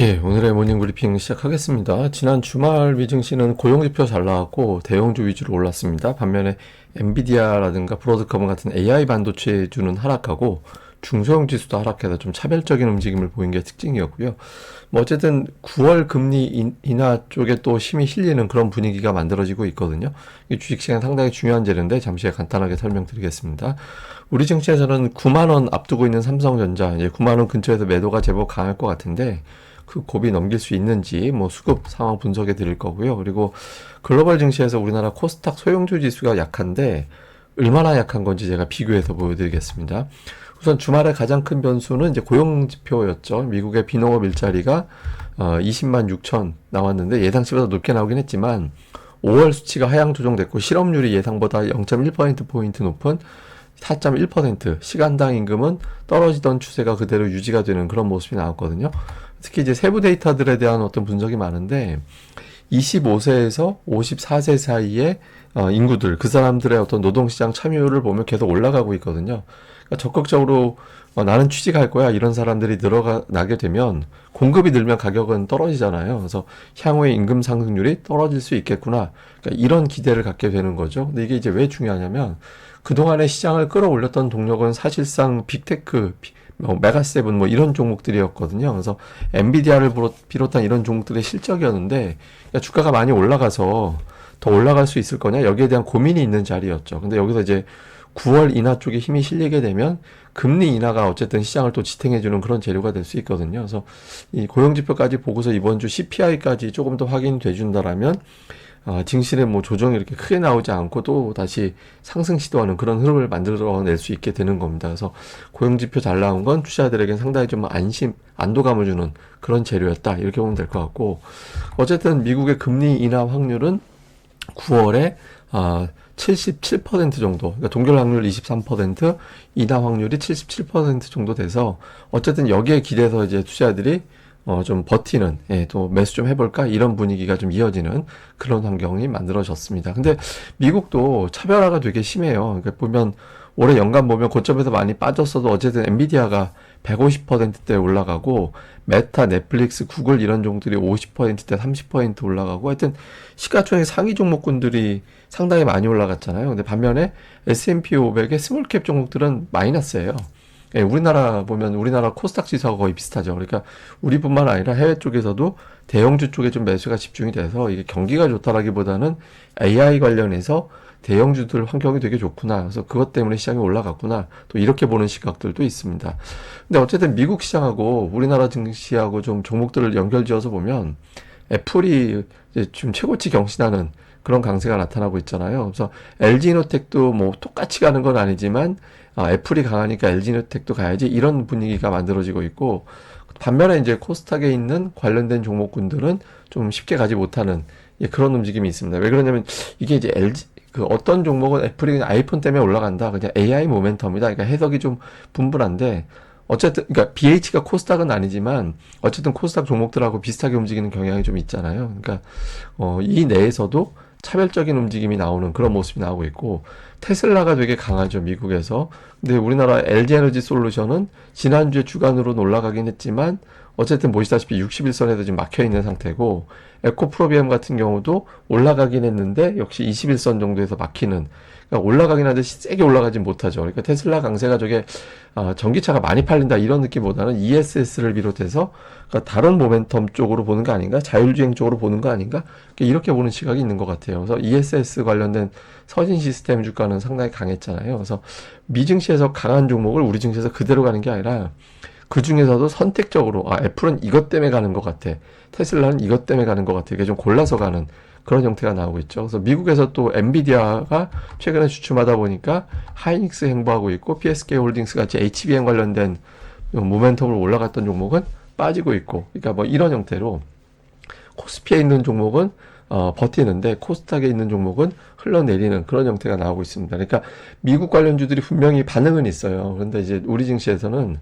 예, 오늘의 모닝 브리핑 시작하겠습니다. 지난 주말 미증시는 고용지표 잘 나왔고 대형주 위주로 올랐습니다. 반면에 엔비디아라든가 브로드컴 같은 AI 반도체주는 하락하고 중소형 지수도 하락해서 좀 차별적인 움직임을 보인 게 특징이었고요. 뭐 어쨌든 9월 금리 인하 쪽에 또 힘이 실리는 그런 분위기가 만들어지고 있거든요. 이 주식시장 상당히 중요한 재료인데 잠시 간단하게 설명드리겠습니다. 우리 증시에서는 9만 원 앞두고 있는 삼성전자, 이제 9만 원 근처에서 매도가 제법 강할 것 같은데 그 고비 넘길 수 있는지 뭐 수급 상황 분석해 드릴 거고요. 그리고 글로벌 증시에서 우리나라 코스닥 소형주 지수가 약한데 얼마나 약한 건지 제가 비교해서 보여드리겠습니다. 우선 주말에 가장 큰 변수는 이제 고용 지표였죠. 미국의 비농업 일자리가 20만 6천 나왔는데 예상치보다 높게 나오긴 했지만 5월 수치가 하향 조정됐고 실업률이 예상보다 0.1%포인트 높은 4.1%, 시간당 임금은 떨어지던 추세가 그대로 유지가 되는 그런 모습이 나왔거든요. 특히 이제 세부 데이터들에 대한 어떤 분석이 많은데 25세에서 54세 사이의 인구들, 그 사람들의 어떤 노동시장 참여율을 보면 계속 올라가고 있거든요. 그러니까 적극적으로 나는 취직할 거야 이런 사람들이 늘어나게 되면 공급이 늘면 가격은 떨어지잖아요. 그래서 향후에 임금 상승률이 떨어질 수 있겠구나. 그러니까 이런 기대를 갖게 되는 거죠. 근데 이게 이제 왜 중요하냐면 그동안의 시장을 끌어올렸던 동력은 사실상 빅테크, 메가세븐 뭐 이런 종목들이었거든요. 그래서 엔비디아를 비롯한 이런 종목들의 실적이었는데 주가가 많이 올라가서 더 올라갈 수 있을 거냐 여기에 대한 고민이 있는 자리였죠. 근데 여기서 이제 9월 인하 쪽에 힘이 실리게 되면 금리 인하가 어쨌든 시장을 또 지탱해주는 그런 재료가 될 수 있거든요. 그래서 이 고용지표까지 보고서 이번 주 CPI까지 조금 더 확인돼 준다라면 증시는 뭐 조정이 이렇게 크게 나오지 않고 또 다시 상승 시도하는 그런 흐름을 만들어낼 수 있게 되는 겁니다. 그래서 고용지표 잘 나온 건 투자자들에겐 상당히 좀 안도감을 주는 그런 재료였다. 이렇게 보면 될 것 같고, 어쨌든 미국의 금리 인하 확률은 9월에 77% 정도, 그러니까 동결 확률 23%, 인하 확률이 77% 정도 돼서 어쨌든 여기에 기대서 이제 투자자들이 좀 버티는, 또 매수 좀 해볼까? 이런 분위기가 좀 이어지는 그런 환경이 만들어졌습니다. 근데 미국도 차별화가 되게 심해요. 그러니까 보면 올해 연간 보면 고점에서 많이 빠졌어도 어쨌든 엔비디아가 150%대 올라가고 메타, 넷플릭스, 구글 이런 종들이 50%대 30% 올라가고 하여튼 시가총액 상위 종목군들이 상당히 많이 올라갔잖아요. 근데 반면에 S&P 500의 스몰캡 종목들은 마이너스예요. 예, 우리나라 보면 우리나라 코스닥 지수하고 거의 비슷하죠. 그러니까 우리뿐만 아니라 해외 쪽에서도 대형주 쪽에 좀 매수가 집중이 돼서 이게 경기가 좋다라기보다는 AI 관련해서 대형주들 환경이 되게 좋구나. 그래서 그것 때문에 시장이 올라갔구나. 또 이렇게 보는 시각들도 있습니다. 근데 어쨌든 미국 시장하고 우리나라 증시하고 좀 종목들을 연결지어서 보면 애플이 이제 좀 최고치 경신하는 그런 강세가 나타나고 있잖아요. 그래서 LG이노텍도 뭐 똑같이 가는 건 아니지만 애플이 강하니까 LG이노텍도 가야지 이런 분위기가 만들어지고 있고, 반면에 이제 코스닥에 있는 관련된 종목군들은 좀 쉽게 가지 못하는 그런 움직임이 있습니다. 왜 그러냐면 이게 이제 그 어떤 종목은 애플이 그냥 아이폰 때문에 올라간다. 그냥 AI 모멘텀이다. 그러니까 해석이 좀 분분한데 어쨌든 그러니까 BH가 코스닥은 아니지만 어쨌든 코스닥 종목들하고 비슷하게 움직이는 경향이 좀 있잖아요. 그러니까 이 내에서도 차별적인 움직임이 나오는 그런 모습이 나오고 있고, 테슬라가 되게 강하죠, 미국에서. 근데 우리나라 LG에너지 솔루션은 지난주에 주간으로는 올라가긴 했지만 어쨌든 보시다시피 61선에도 지금 막혀 있는 상태고, 에코프로비엠 같은 경우도 올라가긴 했는데 역시 21선 정도에서 막히는, 그러니까 올라가긴 하는데 세게 올라가진 못하죠. 그러니까 테슬라 강세가 저게 전기차가 많이 팔린다 이런 느낌보다는 ESS를 비롯해서 그러니까 다른 모멘텀 쪽으로 보는 거 아닌가? 자율주행 쪽으로 보는 거 아닌가? 이렇게 보는 시각이 있는 것 같아요. 그래서 ESS 관련된 서진 시스템 주가는 상당히 강했잖아요. 그래서 미증시에서 강한 종목을 우리 증시에서 그대로 가는 게 아니라 그 중에서도 선택적으로 애플은 이것 때문에 가는 것 같아, 테슬라는 이것 때문에 가는 것 같아, 이게 좀 골라서 가는 그런 형태가 나오고 있죠. 그래서 미국에서 또 엔비디아가 최근에 주춤하다 보니까 하이닉스 행보하고 있고, PSK 홀딩스 같이 HBM 관련된 모멘텀으로 올라갔던 종목은 빠지고 있고, 그러니까 뭐 이런 형태로 코스피에 있는 종목은 버티는데 코스닥에 있는 종목은 흘러내리는 그런 형태가 나오고 있습니다. 그러니까 미국 관련주들이 분명히 반응은 있어요. 그런데 이제 우리 증시에서는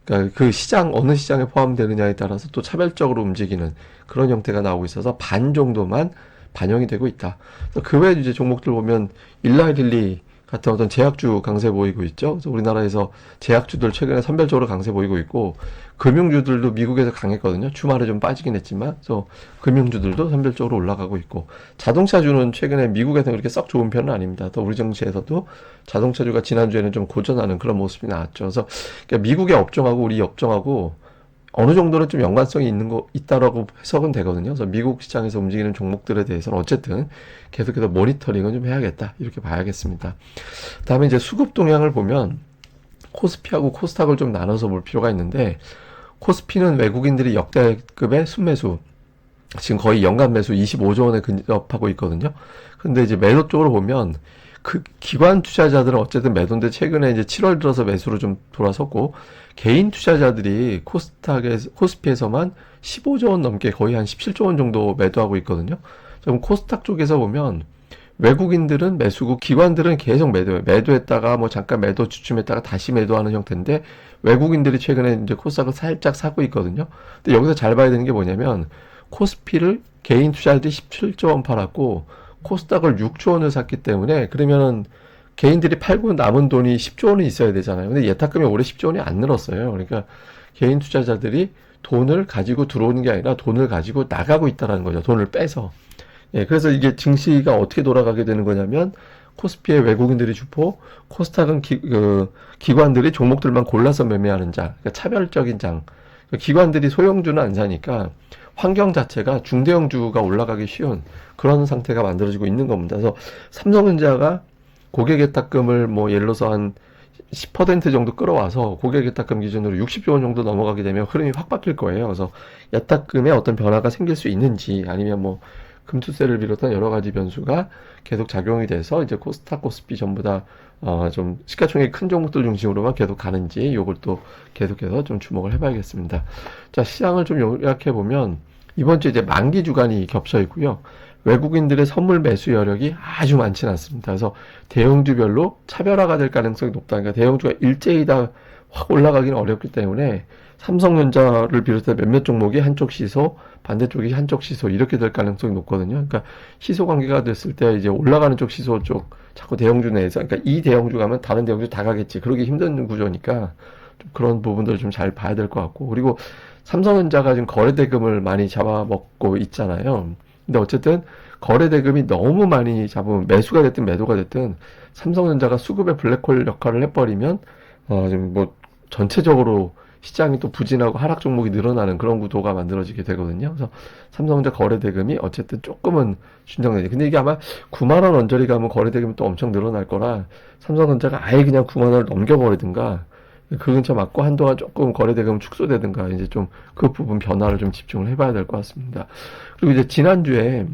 그러니까 그 시장 어느 시장에 포함되느냐에 따라서 또 차별적으로 움직이는 그런 형태가 나오고 있어서 반 정도만 반영이 되고 있다. 그 외에 이제 종목들 보면 일라이릴리 같은 어떤 제약주 강세 보이고 있죠. 그래서 우리나라에서 제약주들 최근에 선별적으로 강세 보이고 있고, 금융주들도 미국에서 강했거든요. 주말에 좀 빠지긴 했지만, 그래서 금융주들도 선별적으로 올라가고 있고, 자동차주는 최근에 미국에서 그렇게 썩 좋은 편은 아닙니다. 또 우리 정치에서도 자동차주가 지난주에는 좀 고전하는 그런 모습이 나왔죠. 그래서 그러니까 미국의 업종하고 우리 업종하고 어느 정도는 좀 연관성이 있다라고 해석은 되거든요. 그래서 미국 시장에서 움직이는 종목들에 대해서는 어쨌든 계속해서 모니터링은 좀 해야겠다. 이렇게 봐야겠습니다. 다음에 이제 수급 동향을 보면 코스피하고 코스닥을 좀 나눠서 볼 필요가 있는데, 코스피는 외국인들이 역대급의 순매수, 지금 거의 연간 매수 25조 원에 근접하고 있거든요. 근데 이제 매도 쪽으로 보면 그 기관 투자자들은 어쨌든 매도인데 최근에 이제 7월 들어서 매수로 좀 돌아섰고, 개인 투자자들이 코스피에서만 15조 원 넘게 거의 한 17조 원 정도 매도하고 있거든요. 좀 코스닥 쪽에서 보면 외국인들은 매수고 기관들은 계속 매도해요. 매도했다가 뭐 잠깐 매도 주춤했다가 다시 매도하는 형태인데, 외국인들이 최근에 이제 코스닥을 살짝 사고 있거든요. 근데 여기서 잘 봐야 되는 게 뭐냐면, 코스피를 개인 투자자들이 17조 원 팔았고 코스닥을 6조 원을 샀기 때문에, 그러면은 개인들이 팔고 남은 돈이 10조 원이 있어야 되잖아요. 근데 예탁금이 올해 10조 원이 안 늘었어요. 그러니까 개인 투자자들이 돈을 가지고 들어오는 게 아니라 돈을 가지고 나가고 있다는 거죠. 돈을 빼서. 예, 그래서 이게 증시가 어떻게 돌아가게 되는 거냐면, 코스피의 외국인들이 주포, 코스닥은 기관들이 종목들만 골라서 매매하는 장, 그러니까 차별적인 장. 그러니까 기관들이 소형주는 안 사니까 환경 자체가 중대형주가 올라가기 쉬운 그런 상태가 만들어지고 있는 겁니다. 그래서 삼성전자가 고객예탁금을 뭐 예를 들어서 한 10% 정도 끌어와서 고객예탁금 기준으로 60조 원 정도 넘어가게 되면 흐름이 확 바뀔 거예요. 그래서 예탁금에 어떤 변화가 생길 수 있는지, 아니면 뭐 금투세를 비롯한 여러 가지 변수가 계속 작용이 돼서 이제 코스닥, 코스피 전부 다 좀 시가총액 큰 종목들 중심으로만 계속 가는지, 요걸 또 계속해서 좀 주목을 해봐야겠습니다. 자, 시장을 좀 요약해 보면 이번 주 이제 만기 주간이 겹쳐 있고요. 외국인들의 선물 매수 여력이 아주 많지는 않습니다. 그래서 대형주별로 차별화가 될 가능성이 높다. 그러니까 대형주가 일제히 다 확 올라가기는 어렵기 때문에 삼성전자를 비롯해 몇몇 종목이 한쪽 시소, 반대쪽이 한쪽 시소 이렇게 될 가능성이 높거든요. 그러니까 시소 관계가 됐을 때 이제 올라가는 쪽 시소 쪽 자꾸 대형주 내에서, 그러니까 이 대형주 가면 다른 대형주 다 가겠지. 그러기 힘든 구조니까 좀 그런 부분들을 좀 잘 봐야 될 것 같고, 그리고 삼성전자가 지금 거래대금을 많이 잡아먹고 있잖아요. 근데 어쨌든 거래대금이 너무 많이 잡으면, 매수가 됐든 매도가 됐든 삼성전자가 수급의 블랙홀 역할을 해버리면 지금 뭐 전체적으로 시장이 또 부진하고 하락 종목이 늘어나는 그런 구도가 만들어지게 되거든요. 그래서 삼성전자 거래대금이 어쨌든 조금은 진정되지. 근데 이게 아마 9만 원 언저리 가면 거래대금이 또 엄청 늘어날 거라, 삼성전자가 아예 그냥 9만 원을 넘겨버리든가, 그 근처 맞고 한동안 조금 거래대금 축소되든가, 이제 좀 그 부분 변화를 좀 집중을 해봐야 될 것 같습니다. 그리고 이제 지난주에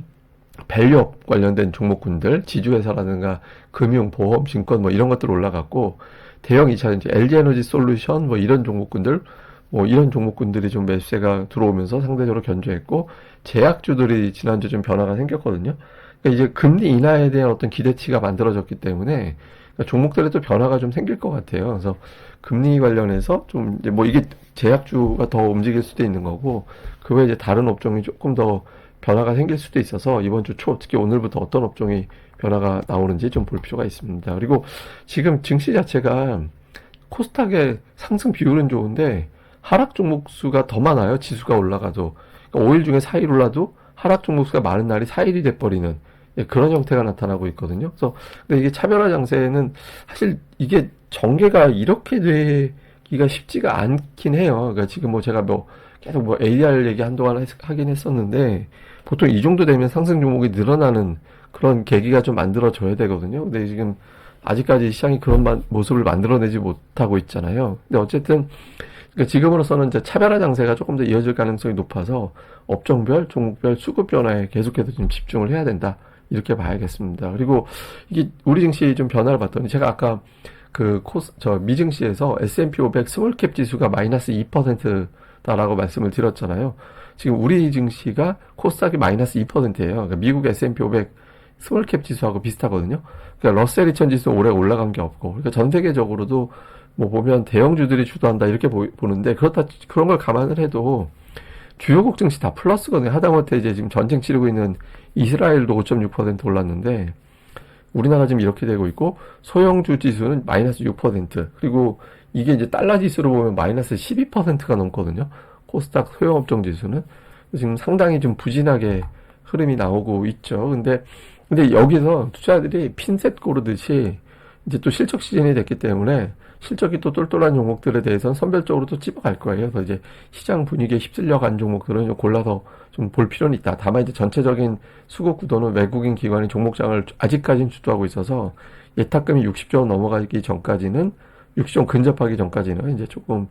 밸류업 관련된 종목군들, 지주회사라든가 금융, 보험, 증권 뭐 이런 것들 올라갔고, 대형 2차 이제 LG에너지 솔루션 뭐 이런 종목군들, 뭐 이런 종목군들이 좀 매수세가 들어오면서 상대적으로 견조했고, 제약주들이 지난주 좀 변화가 생겼거든요. 그러니까 이제 금리 인하에 대한 어떤 기대치가 만들어졌기 때문에 그러니까 종목들에 또 변화가 좀 생길 것 같아요. 그래서 금리 관련해서 좀 이제 뭐 이게 제약주가 더 움직일 수도 있는 거고, 그 외에 이제 다른 업종이 조금 더 변화가 생길 수도 있어서 이번 주 초, 특히 오늘부터 어떤 업종이 변화가 나오는지 좀 볼 필요가 있습니다. 그리고 지금 증시 자체가 코스닥의 상승 비율은 좋은데 하락 종목 수가 더 많아요. 지수가 올라가도. 그러니까 5일 중에 4일 올라도 하락 종목 수가 많은 날이 4일이 돼버리는, 예, 그런 형태가 나타나고 있거든요. 그래서 근데 이게 차별화 장세는 사실 이게 전개가 이렇게 되기가 쉽지가 않긴 해요. 그러니까 지금 뭐 제가 뭐 계속 뭐 ADR 얘기 한동안 하긴 했었는데, 보통 이 정도 되면 상승 종목이 늘어나는 그런 계기가 좀 만들어져야 되거든요. 근데 지금 아직까지 시장이 그런 모습을 만들어내지 못하고 있잖아요. 근데 어쨌든 그러니까 지금으로서는 이제 차별화 장세가 조금 더 이어질 가능성이 높아서 업종별, 종목별 수급 변화에 계속해서 좀 집중을 해야 된다, 이렇게 봐야겠습니다. 그리고 이게 우리 증시 좀 변화를 봤더니, 제가 아까 미증시에서 S&P 500 스몰캡 지수가 마이너스 2%다라고 말씀을 드렸잖아요. 지금 우리 증시가 코스닥이 마이너스 2%예요. 그러니까 미국 S&P 500 스몰캡 지수하고 비슷하거든요. 그러니까 러셀 2000 지수 올해 올라간 게 없고, 그러니까 전 세계적으로도 뭐 보면 대형주들이 주도한다 이렇게 보는데, 그런 걸 감안을 해도 주요국 증시 다 플러스거든요. 하다못해 이제 지금 전쟁 치르고 있는 이스라엘도 5.6% 올랐는데, 우리나라 지금 이렇게 되고 있고, 소형주 지수는 마이너스 6%, 그리고 이게 이제 달러 지수로 보면 마이너스 12%가 넘거든요. 코스닥 소형업종 지수는. 지금 상당히 좀 부진하게 흐름이 나오고 있죠. 근데 여기서 투자들이 핀셋 고르듯이 이제 또 실적 시즌이 됐기 때문에 실적이 또 똘똘한 종목들에 대해서는 선별적으로 또 찝어갈 거예요. 그래서 이제 시장 분위기에 휩쓸려 간 종목들은 좀 골라서 좀 볼 필요는 있다. 다만 이제 전체적인 수급 구도는 외국인 기관이 종목장을 아직까지는 주도하고 있어서 예탁금이 60조 원 넘어가기 전까지는 60조 원 근접하기 전까지는 이제 조금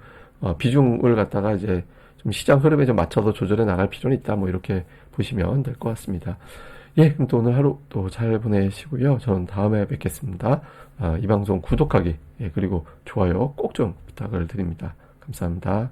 비중을 갖다가 이제 좀 시장 흐름에 좀 맞춰서 조절해 나갈 필요는 있다. 뭐 이렇게 보시면 될 것 같습니다. 예, 그럼 또 오늘 하루 또 잘 보내시고요. 저는 다음에 뵙겠습니다. 이 방송 구독하기, 예, 그리고 좋아요 꼭 좀 부탁을 드립니다. 감사합니다.